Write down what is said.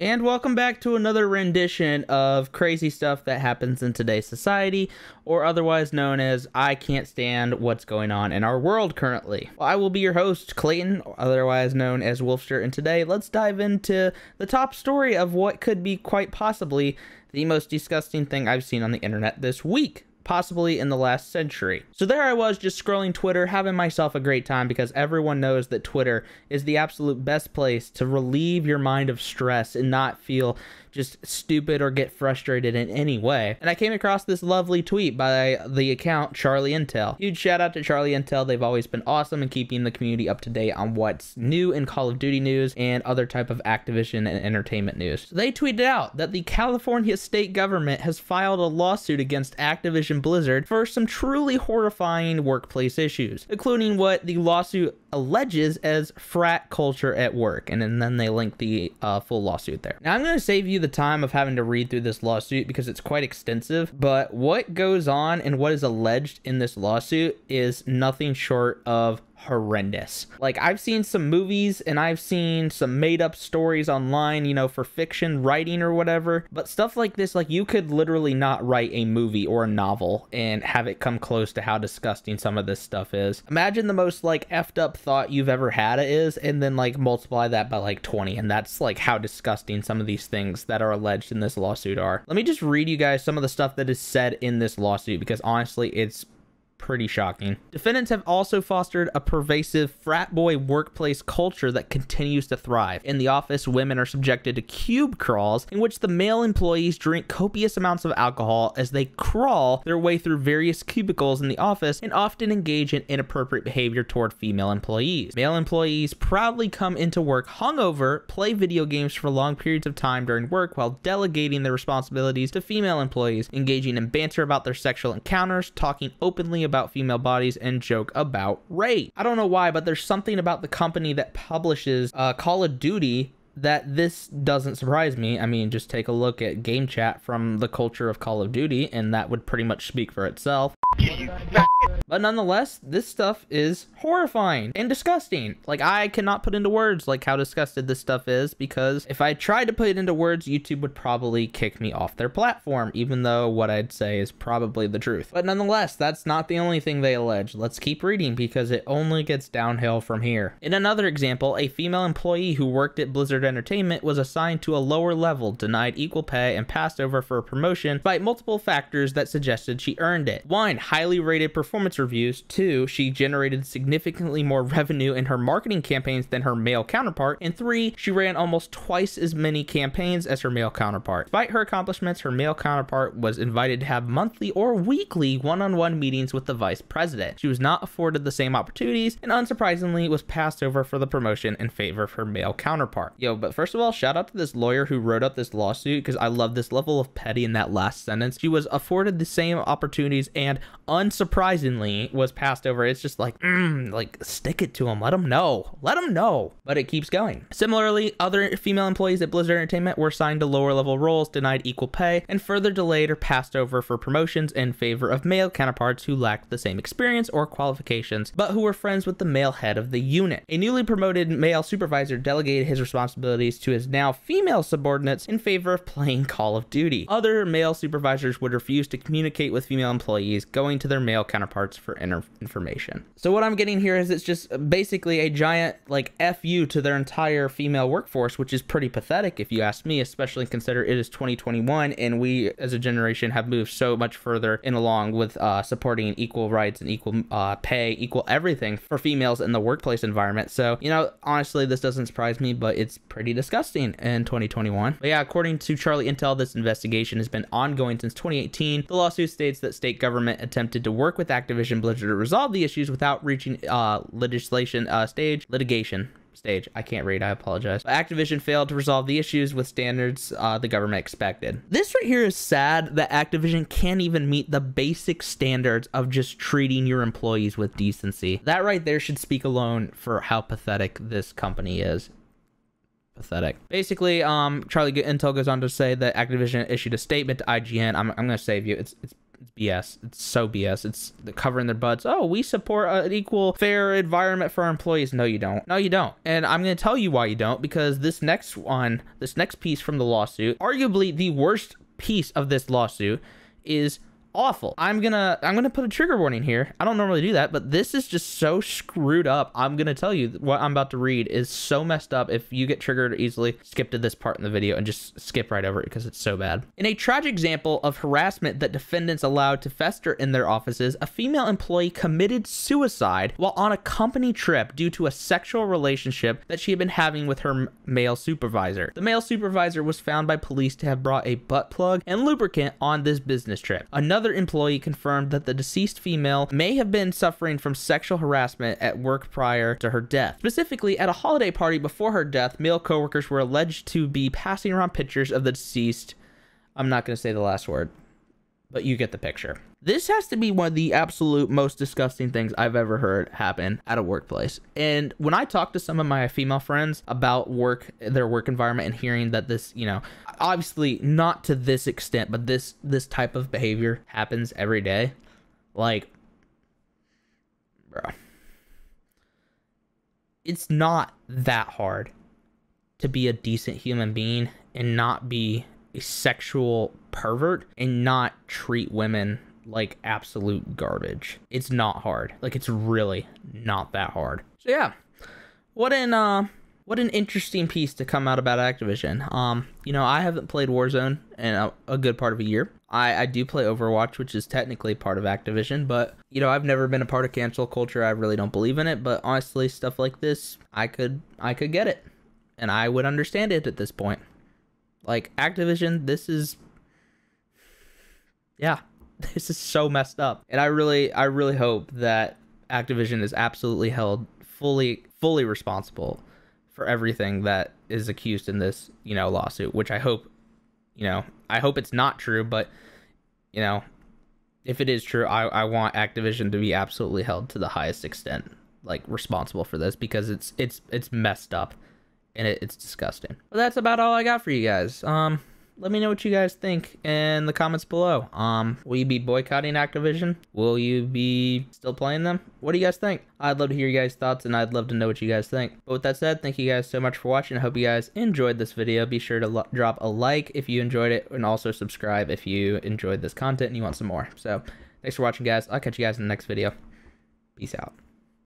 And welcome back to another rendition of crazy stuff that happens in today's society, or otherwise known as I can't stand what's going on in our world currently. Well, I will be your host, Clayton, otherwise known as Wolfster, and today let's dive into the top story of what could be quite possibly the most disgusting thing I've seen on the internet this week. Possibly in the last century. So there I was just scrolling Twitter, having myself a great time because everyone knows that Twitter is the absolute best place to relieve your mind of stress and not feel just stupid or get frustrated in any way. And I came across this lovely tweet by the account Charlie Intel. Huge shout out to Charlie Intel. They've always been awesome in keeping the community up to date on what's new in Call of Duty news and other type of Activision and entertainment news. So they tweeted out that the California state government has filed a lawsuit against Activision Blizzard for some truly horrifying workplace issues, including what the lawsuit alleges as frat culture at work. And then they link the full lawsuit there. Now I'm going to save you the time of having to read through this lawsuit because it's quite extensive, but what goes on and what is alleged in this lawsuit is nothing short of horrendous. Like, I've seen some movies and I've seen some made up stories online, you know, for fiction writing or whatever, but stuff like this, like, you could literally not write a movie or a novel and have it come close to how disgusting some of this stuff is. Imagine the most like effed up thought you've ever had it is, and then like multiply that by like 20, and that's like how disgusting some of these things that are alleged in this lawsuit are. Let me just read you guys some of the stuff that is said in this lawsuit because honestly it's pretty shocking. Defendants have also fostered a pervasive frat boy workplace culture that continues to thrive. In the office, women are subjected to cube crawls in which the male employees drink copious amounts of alcohol as they crawl their way through various cubicles in the office and often engage in inappropriate behavior toward female employees. Male employees proudly come into work hungover, play video games for long periods of time during work while delegating their responsibilities to female employees, engaging in banter about their sexual encounters, talking openly about female bodies, and joke about rape. I don't know why, but there's something about the company that publishes Call of Duty that this doesn't surprise me. I mean, just take a look at game chat from the culture of Call of Duty, and that would pretty much speak for itself. But nonetheless, this stuff is horrifying and disgusting. Like, I cannot put into words like how disgusted this stuff is, because if I tried to put it into words, YouTube would probably kick me off their platform, even though what I'd say is probably the truth. But nonetheless, that's not the only thing they allege. Let's keep reading because it only gets downhill from here. In another example, a female employee who worked at Blizzard Entertainment was assigned to a lower level, denied equal pay, and passed over for a promotion despite multiple factors that suggested she earned it. 1. Highly rated performance reviews. 2. She generated significantly more revenue in her marketing campaigns than her male counterpart. And 3. She ran almost twice as many campaigns as her male counterpart. Despite her accomplishments, her male counterpart was invited to have monthly or weekly one-on-one meetings with the vice president. She was not afforded the same opportunities and unsurprisingly was passed over for the promotion in favor of her male counterpart. Yo, but first of all, shout out to this lawyer who wrote up this lawsuit because I love this level of petty in that last sentence. She was afforded the same opportunities and unsurprisingly was passed over. It's just like, stick it to them. Let them know. Let them know. But it keeps going. Similarly, other female employees at Blizzard Entertainment were assigned to lower level roles, denied equal pay, and further delayed or passed over for promotions in favor of male counterparts who lacked the same experience or qualifications, but who were friends with the male head of the unit. A newly promoted male supervisor delegated his responsibilities to his now female subordinates in favor of playing Call of Duty. Other male supervisors would refuse to communicate with female employees, going to their male counterparts for information. So what I'm getting here is it's just basically a giant like FU to their entire female workforce, which is pretty pathetic if you ask me, especially consider it is 2021 and we as a generation have moved so much further in along with supporting equal rights and equal pay, equal everything for females in the workplace environment. So, you know, honestly, this doesn't surprise me, but it's pretty disgusting in 2021. But yeah, according to Charlie Intel, this investigation has been ongoing since 2018. The lawsuit states that state government attempted to work with Activision Blizzard to resolve the issues without reaching litigation stage. I can't read, I apologize. But Activision failed to resolve the issues with standards the government expected. This right here is sad that Activision can't even meet the basic standards of just treating your employees with decency. That right there should speak alone for how pathetic this company is. Pathetic. Basically, Charlie Intel goes on to say that Activision issued a statement to IGN. I'm gonna save you. It's BS. It's so BS. It's covering their butts. Oh, we support an equal, fair environment for our employees. No, you don't. No, you don't. And I'm going to tell you why you don't, because this next piece from the lawsuit, arguably the worst piece of this lawsuit, is awful. I'm gonna put a trigger warning here. I don't normally do that, but this is just so screwed up. I'm gonna tell you what I'm about to read is so messed up. If you get triggered easily, skip to this part in the video and just skip right over it because it's so bad. In a tragic example of harassment that defendants allowed to fester in their offices, a female employee committed suicide while on a company trip due to a sexual relationship that she had been having with her male supervisor. The male supervisor was found by police to have brought a butt plug and lubricant on this business trip. Another employee confirmed that the deceased female may have been suffering from sexual harassment at work prior to her death. Specifically, at a holiday party before her death, male coworkers were alleged to be passing around pictures of the deceased. I'm not going to say the last word, but you get the picture. This has to be one of the absolute most disgusting things I've ever heard happen at a workplace. And when I talk to some of my female friends about their work environment, and hearing that this, you know, obviously not to this extent, but this type of behavior happens every day, like, bro, it's not that hard to be a decent human being and not be a sexual pervert and not treat women like absolute garbage. It's not hard. Like, it's really not that hard. So yeah, what an interesting piece to come out about Activision. You know, I haven't played Warzone in a good part of a year. I do play Overwatch, which is technically part of Activision, but you know, I've never been a part of cancel culture. I really don't believe in it, but honestly, stuff like this, I could get it, and I would understand it at this point. Like, Activision, this is so messed up. And I really hope that Activision is absolutely held fully responsible for everything that is accused in this, you know, lawsuit, which I hope it's not true, but you know, if it is true, I want Activision to be absolutely held to the highest extent, like, responsible for this, because it's messed up and it's disgusting. But that's about all I got for you guys. Let me know what you guys think in the comments below. Will you be boycotting Activision? Will you be still playing them? What do you guys think? I'd love to hear you guys' thoughts, and I'd love to know what you guys think. But with that said, thank you guys so much for watching. I hope you guys enjoyed this video. Be sure to drop a like if you enjoyed it, and also subscribe if you enjoyed this content and you want some more. So thanks for watching, guys. I'll catch you guys in the next video. Peace out.